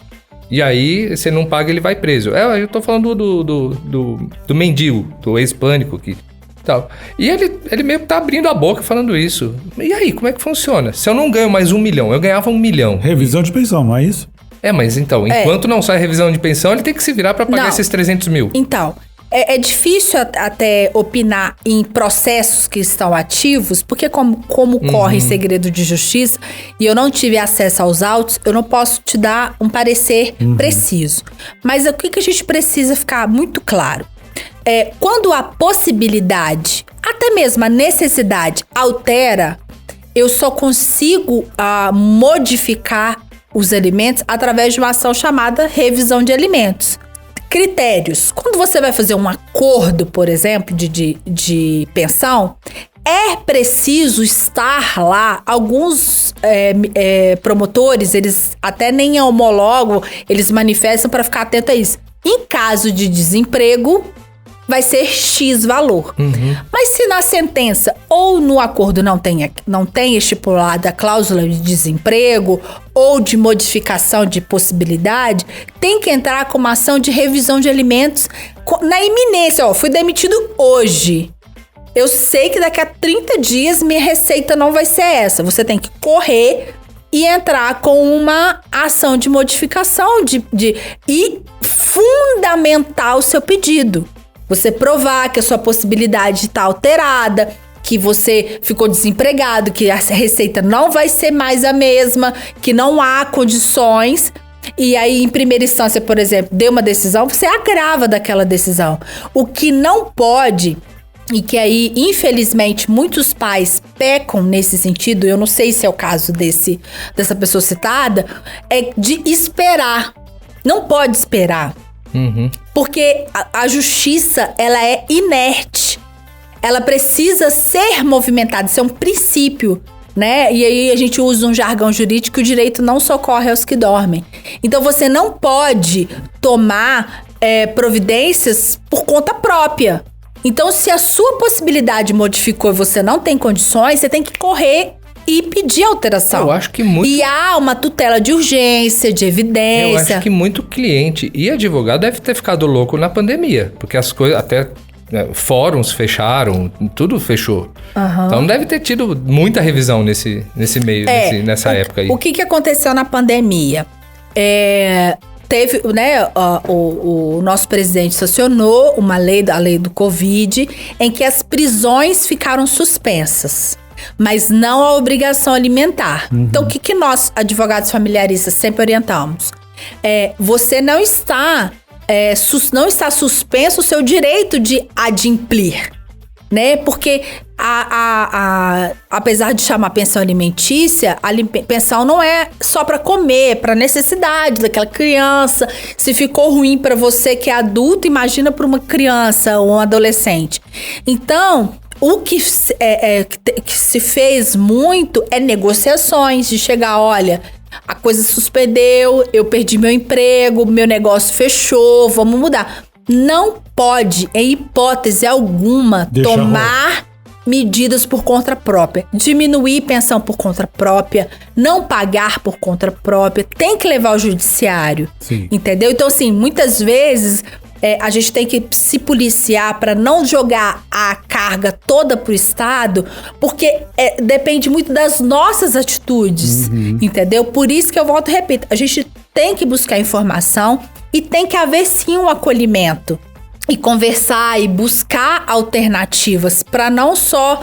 E aí, se não paga, ele vai preso. Eu tô falando do mendigo, do ex-pânico que tal. E ele meio que tá abrindo a boca falando isso. E aí, como é que funciona? Se eu não ganho mais 1 milhão, eu ganhava 1 milhão. Revisão de pensão, não é isso? Mas então, enquanto não sai a revisão de pensão, ele tem que se virar pra pagar esses 300 mil. Então, é difícil até opinar em processos que estão ativos, porque como corre segredo de justiça e eu não tive acesso aos autos, eu não posso te dar um parecer preciso. Mas o que a gente precisa ficar muito claro? Quando a possibilidade, até mesmo a necessidade, altera, eu só consigo modificar os alimentos através de uma ação chamada revisão de alimentos. Critérios. Quando você vai fazer um acordo, por exemplo, de pensão, é preciso estar lá. Alguns promotores, eles até nem homologam, eles manifestam para ficar atento a isso. Em caso de desemprego, vai ser X valor. Mas se na sentença ou no acordo não tem estipulada a cláusula de desemprego ou de modificação de possibilidade, tem que entrar com uma ação de revisão de alimentos na iminência. Fui demitido hoje. Eu sei que daqui a 30 dias minha receita não vai ser essa. Você tem que correr e entrar com uma ação de modificação e fundamentar o seu pedido. Você provar que a sua possibilidade está alterada, que você ficou desempregado, que a receita não vai ser mais a mesma, que não há condições. E aí, em primeira instância, por exemplo, deu uma decisão, você agrava daquela decisão. O que não pode, e que aí, infelizmente, muitos pais pecam nesse sentido, eu não sei se é o caso dessa pessoa citada, é de esperar. Não pode esperar. Porque a justiça, ela é inerte. Ela precisa ser movimentada. Isso é um princípio, né? E aí a gente usa um jargão jurídico que o direito não socorre aos que dormem. Então você não pode tomar providências por conta própria. Então, se a sua possibilidade modificou e você não tem condições, você tem que correr e pedir alteração. Eu acho que muito... E há uma tutela de urgência, de evidência. Eu acho que muito cliente e advogado deve ter ficado louco na pandemia, porque as coisas até... fóruns fecharam, tudo fechou. Então deve ter tido muita revisão nesse meio, nessa época aí. O que aconteceu na pandemia? Teve, né, o nosso presidente sancionou a lei do Covid, em que as prisões ficaram suspensas, mas não a obrigação alimentar. Então, o que nós, advogados familiaristas, sempre orientamos? Você não está suspenso o seu direito de adimplir, né? Porque apesar de chamar pensão alimentícia, a pensão não é só para comer, é para necessidade daquela criança. Se ficou ruim para você que é adulto, imagina para uma criança ou um adolescente. Então, o que se fez muito é negociações de chegar, olha, a coisa suspendeu, eu perdi meu emprego, meu negócio fechou, vamos mudar. Não pode, em hipótese alguma, tomar medidas por conta própria. Diminuir pensão por conta própria, não pagar por conta própria, tem que levar ao judiciário. Sim. Entendeu? Então, assim, muitas vezes a gente tem que se policiar para não jogar a carga toda pro Estado, porque depende muito das nossas atitudes, entendeu? Por isso que eu volto e repito, a gente tem que buscar informação e tem que haver sim um acolhimento e conversar e buscar alternativas para não só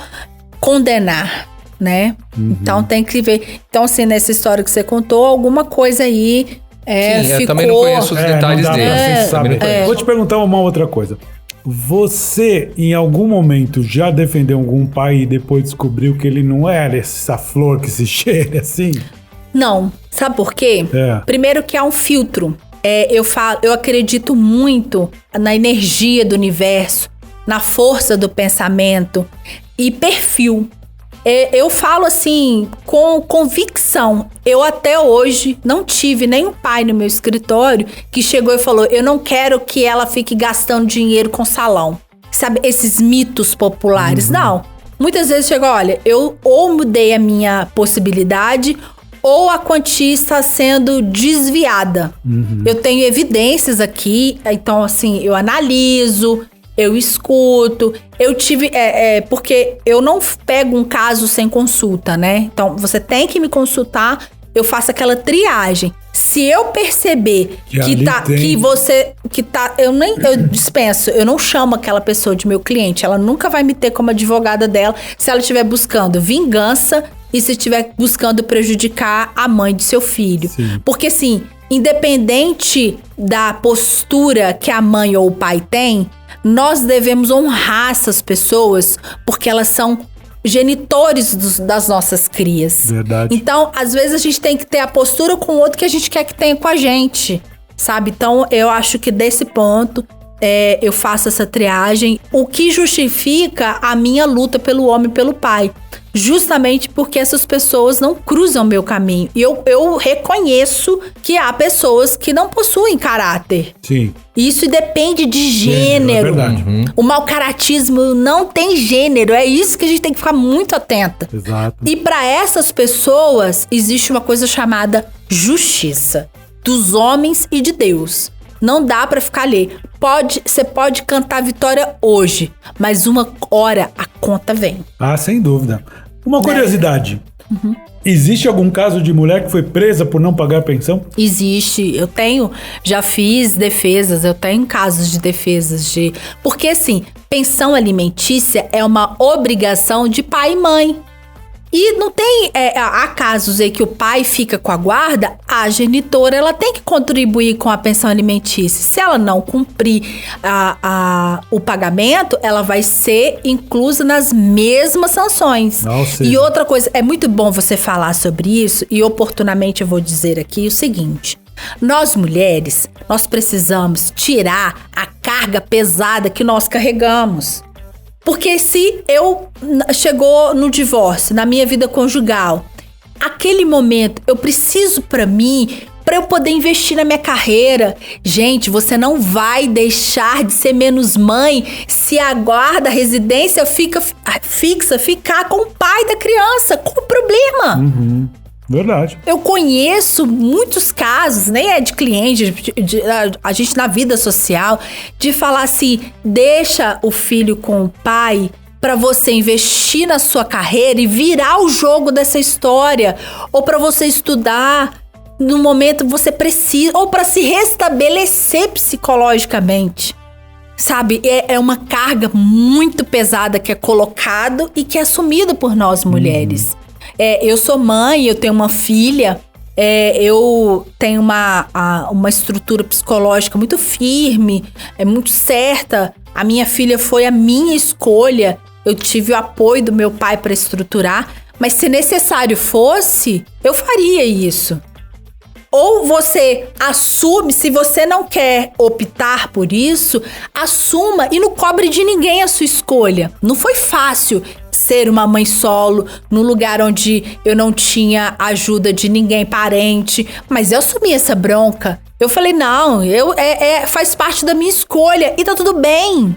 condenar, né? Então tem que ver. Então, assim, nessa história que você contou, alguma coisa aí Sim, ficou... eu também não conheço os detalhes não dá dele. pra saber. Vou te perguntar uma outra coisa. Você, em algum momento, já defendeu algum pai e depois descobriu que ele não era essa flor que se cheira assim? Não. Sabe por quê? Primeiro que há um filtro. Eu acredito muito na energia do universo, na força do pensamento e perfil. Eu falo assim, com convicção. Eu até hoje não tive nenhum pai no meu escritório que chegou e falou: eu não quero que ela fique gastando dinheiro com salão. Sabe, esses mitos populares. Não. Muitas vezes chegou, olha, eu ou mudei a minha possibilidade ou a quantia está sendo desviada. Eu tenho evidências aqui, então assim, eu analiso, eu escuto, eu tive... porque eu não pego um caso sem consulta, né? Então, você tem que me consultar, eu faço aquela triagem. Se eu perceber eu dispenso, eu não chamo aquela pessoa de meu cliente, ela nunca vai me ter como advogada dela se ela estiver buscando vingança e se estiver buscando prejudicar a mãe de seu filho. Sim. Porque assim, independente da postura que a mãe ou o pai tem, nós devemos honrar essas pessoas porque elas são genitores das nossas crias. Verdade. Então, às vezes a gente tem que ter a postura com o outro que a gente quer que tenha com a gente, sabe? Então, eu acho que desse ponto eu faço essa triagem, o que justifica a minha luta pelo homem e pelo pai. Justamente porque essas pessoas não cruzam meu caminho. E eu reconheço que há pessoas que não possuem caráter. Sim. Isso depende de gênero. É verdade. O mau-caratismo não tem gênero. É isso que a gente tem que ficar muito atenta. Exato. E para essas pessoas, existe uma coisa chamada justiça. Dos homens e de Deus. Não dá pra ficar ali. Você pode cantar vitória hoje, mas uma hora a conta vem. Ah, sem dúvida. Uma curiosidade. Existe algum caso de mulher que foi presa por não pagar pensão? Existe. Já fiz defesas, eu tenho casos de defesas porque assim, pensão alimentícia é uma obrigação de pai e mãe. E não tem, há casos aí que o pai fica com a guarda, a genitora, ela tem que contribuir com a pensão alimentícia. Se ela não cumprir o pagamento, ela vai ser inclusa nas mesmas sanções. E outra coisa, é muito bom você falar sobre isso, e oportunamente eu vou dizer aqui o seguinte: nós mulheres, nós precisamos tirar a carga pesada que nós carregamos. Porque se chegou no divórcio, na minha vida conjugal, aquele momento eu preciso pra mim para eu poder investir na minha carreira. Gente, você não vai deixar de ser menos mãe se a guarda, a residência fixa ficar com o pai da criança. Qual o problema? Verdade. Eu conheço muitos casos, nem é de cliente, a gente na vida social, de falar assim, deixa o filho com o pai para você investir na sua carreira e virar o jogo dessa história, ou para você estudar no momento que você precisa, ou para se restabelecer psicologicamente. Sabe, é uma carga muito pesada que é colocado e que é assumida por nós mulheres. Eu sou mãe, eu tenho uma filha, eu tenho uma estrutura psicológica muito firme, muito certa. A minha filha foi a minha escolha. Eu tive o apoio do meu pai para estruturar, mas se necessário fosse, eu faria isso. Ou você assume, se você não quer optar por isso, assuma e não cobre de ninguém a sua escolha. Não foi fácil ser uma mãe solo, num lugar onde eu não tinha ajuda de ninguém, parente, mas eu assumi essa bronca. Eu falei, não, faz parte da minha escolha e tá tudo bem.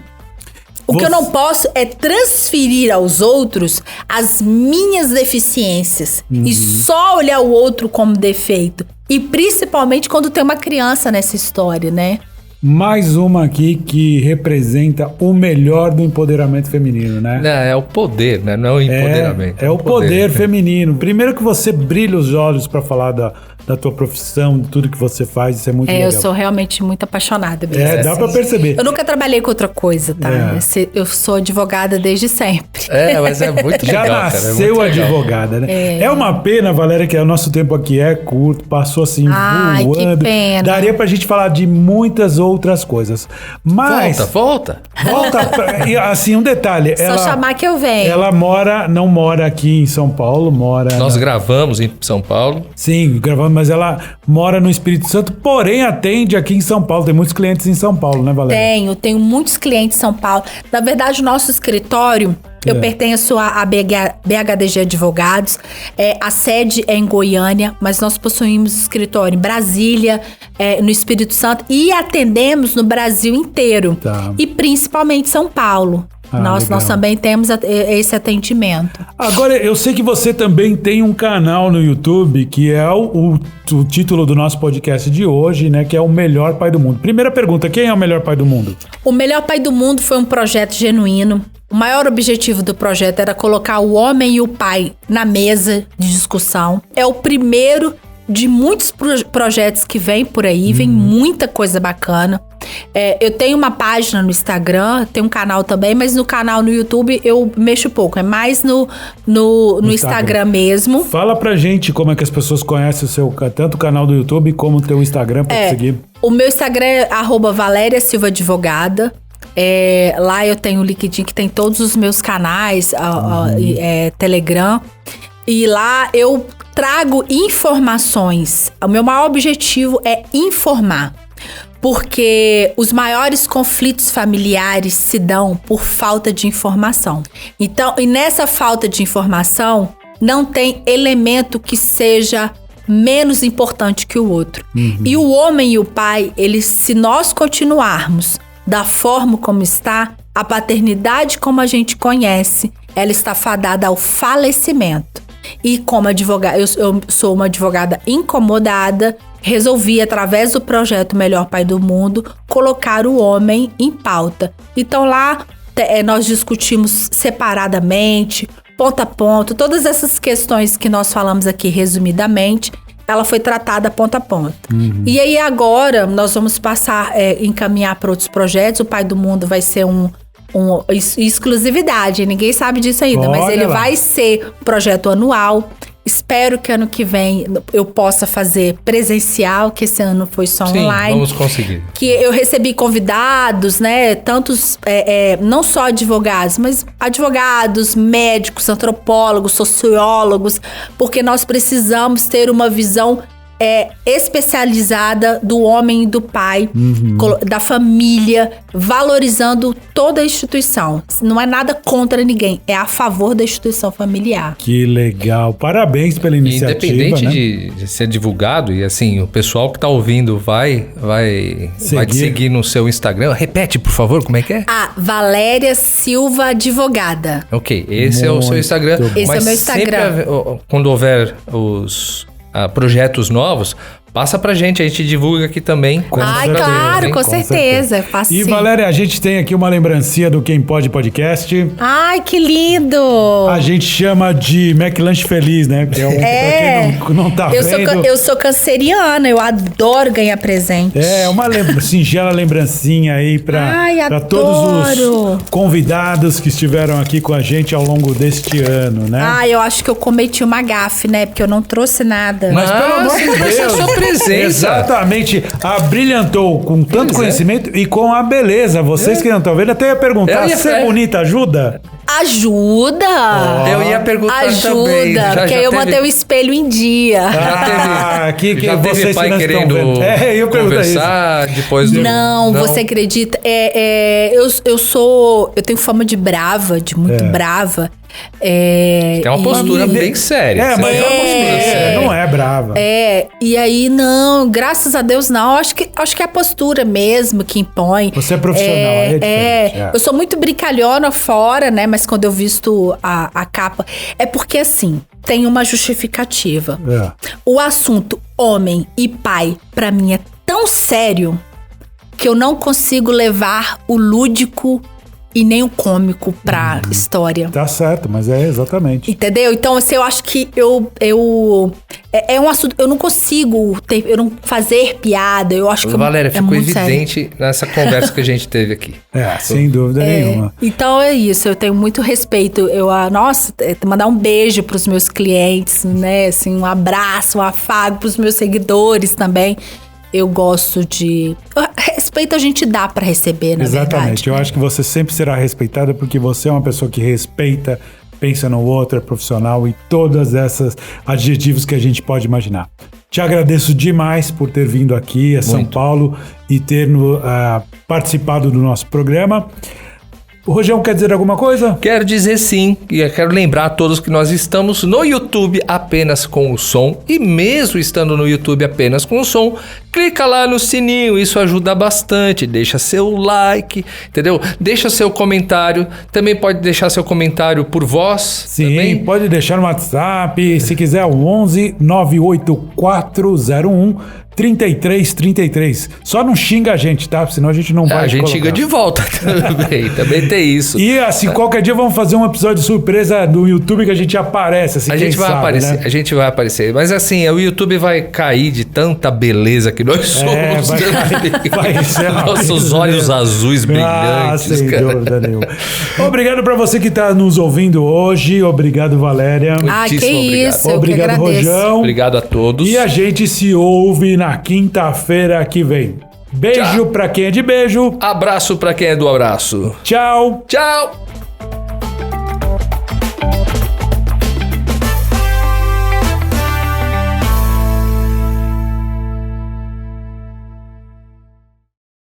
O que eu não posso é transferir aos outros as minhas deficiências e só olhar o outro como defeito. E principalmente quando tem uma criança nessa história, né? Mais uma aqui que representa o melhor do empoderamento feminino, né? É o poder, né? Não é o empoderamento. É o poder feminino. Primeiro que você brilha os olhos para falar da tua profissão, de tudo que você faz, isso é muito legal. Eu sou realmente muito apaixonada mesmo. Dá pra perceber. Eu nunca trabalhei com outra coisa, tá? Eu sou advogada desde sempre. Mas é muito legal, Já nasceu advogada, né? É uma pena, Valéria, que o nosso tempo aqui é curto, passou assim voando. Que pena. Daria pra gente falar de muitas outras coisas. Mas... Volta. Assim, um detalhe. Só chamar que eu venho. Ela não mora aqui em São Paulo, Nós gravamos em São Paulo. Sim, gravamos, mas ela mora no Espírito Santo, porém atende aqui em São Paulo. Tem muitos clientes em São Paulo, né, Valéria? Tenho muitos clientes em São Paulo. Na verdade, o nosso escritório, eu pertenço à BHDG Advogados. A sede é em Goiânia, mas nós possuímos escritório em Brasília, no Espírito Santo e atendemos no Brasil inteiro. Tá. E principalmente São Paulo. Nós também temos esse atendimento. Agora, eu sei que você também tem um canal no YouTube, que é o título do nosso podcast de hoje, né? Que é o Melhor Pai do Mundo. Primeira pergunta, quem é o Melhor Pai do Mundo? O Melhor Pai do Mundo foi um projeto genuíno. O maior objetivo do projeto era colocar o homem e o pai na mesa de discussão. É o primeiro de muitos projetos que vem por aí, vem muita coisa bacana. Eu tenho uma página no Instagram, tenho um canal também, mas no canal no YouTube eu mexo pouco. É mais no Instagram mesmo. Fala pra gente como é que as pessoas conhecem tanto o canal do YouTube como o teu Instagram pra seguir. O meu Instagram é @Valéria Silva Advogada. Lá eu tenho o LinkedIn que tem todos os meus canais, Telegram. E lá eu trago informações. O meu maior objetivo é informar. Porque os maiores conflitos familiares se dão por falta de informação. Então, e nessa falta de informação, não tem elemento que seja menos importante que o outro. E o homem e o pai, se nós continuarmos da forma como está, a paternidade como a gente conhece, ela está fadada ao falecimento. E como advogada, eu sou uma advogada incomodada, resolvi, através do projeto Melhor Pai do Mundo, colocar o homem em pauta. Então lá nós discutimos separadamente, ponto a ponto, todas essas questões que nós falamos aqui resumidamente, ela foi tratada ponto a ponto. E aí agora nós vamos encaminhar para outros projetos. O Pai do Mundo vai ser exclusividade, ninguém sabe disso ainda, mas ele vai ser um projeto anual. Espero que ano que vem eu possa fazer presencial, que esse ano foi só online. Vamos conseguir. Que eu recebi convidados, né? Tantos, não só advogados, mas advogados, médicos, antropólogos, sociólogos, porque nós precisamos ter uma visão especializada do homem e do pai, da família, valorizando toda a instituição. Não é nada contra ninguém, é a favor da instituição familiar. Que legal. Parabéns pela iniciativa. Independente né? de ser divulgado, e assim, o pessoal que tá ouvindo vai te seguir no seu Instagram. Repete, por favor, como é que é? A Valéria Silva Advogada. Ok, esse é o seu Instagram. Muito bom. Esse é o meu Instagram. Sempre, quando houver os projetos novos, passa pra gente, a gente divulga aqui também. Ai, certeza, claro, hein? com certeza. Faço E sim. Valéria, a gente tem aqui uma lembrancinha do Quem Pode Podcast. Ai, que lindo! A gente chama de McLanche Feliz, né? Que pra quem não tá vendo. Eu sou canceriana, eu adoro ganhar presente. É uma singela lembrancinha aí Ai, pra todos adoro. os convidados que estiveram aqui com a gente ao longo deste ano, né? Ah, eu acho que eu cometi uma gafe, né? Porque eu não trouxe nada. Mas pelo amor de Mas é a Deus. sua presença. Exatamente. Abrilhantou com tanto conhecimento e com a beleza. Vocês que não estão vendo, até ia perguntar, ser bonita ajuda? Ajuda! Eu ia perguntar Ajuda, também. porque aí eu manter o espelho em dia. Que Já teve vocês pai que não estão querendo vendo. Eu pergunto isso. conversar depois do... Não, você acredita? Eu tenho fama de brava, de muito brava. Tem uma postura bem séria. Mas Você é tem uma postura séria. não é brava. E aí, não, graças a Deus não. Acho que é a postura mesmo que impõe. Você é profissional, é diferente, Eu sou muito brincalhona fora, né? Mas quando eu visto a capa, é porque assim, tem uma justificativa. O assunto homem e pai, pra mim, é tão sério que eu não consigo levar o lúdico e nem o cômico pra história. Tá certo, mas é exatamente. Entendeu? Então, assim, eu acho que é um assunto. Eu não consigo fazer piada. Eu acho que Valéria, ficou muito evidente sério. nessa conversa que a gente teve aqui. Sem dúvida nenhuma. Então é isso, eu tenho muito respeito. Mandar um beijo pros meus clientes, né? Assim, um abraço, um afago pros meus seguidores também. Eu gosto de... Respeito a gente dá pra receber, na verdade. Exatamente. Eu acho que você sempre será respeitada porque você é uma pessoa que respeita, pensa no outro, é profissional e todas essas adjetivos que a gente pode imaginar. Te agradeço demais por ter vindo aqui a São Paulo e ter participado do nosso programa. O Rojão quer dizer alguma coisa? Quero dizer sim, e eu quero lembrar a todos que nós estamos no YouTube apenas com o som, e mesmo estando no YouTube apenas com o som, clica lá no sininho, isso ajuda bastante, deixa seu like, entendeu? Deixa seu comentário, também pode deixar seu comentário por voz. Sim, também. pode deixar no WhatsApp, se quiser, o 11 98401 3333. Só não xinga a gente, tá? Senão a gente não vai A gente colocar. xinga de volta também tem isso. E assim, qualquer dia vamos fazer um episódio surpresa do YouTube que a gente aparece, assim, A gente vai aparecer, né? a gente vai aparecer. Mas assim, o YouTube vai cair de tanta beleza que nós somos. vai ser uma Nossos coisa olhos mesmo. azuis brilhantes, sem cara. dúvida nenhuma. Obrigado pra você que tá nos ouvindo hoje. Obrigado, Valéria. Ah, que Muitíssimo obrigado. isso, eu Obrigado, que agradeço. Rojão. Obrigado a todos. E a gente se ouve na quinta-feira que vem. Beijo Tchau. pra quem é de beijo. Abraço pra quem é do abraço. Tchau. Tchau!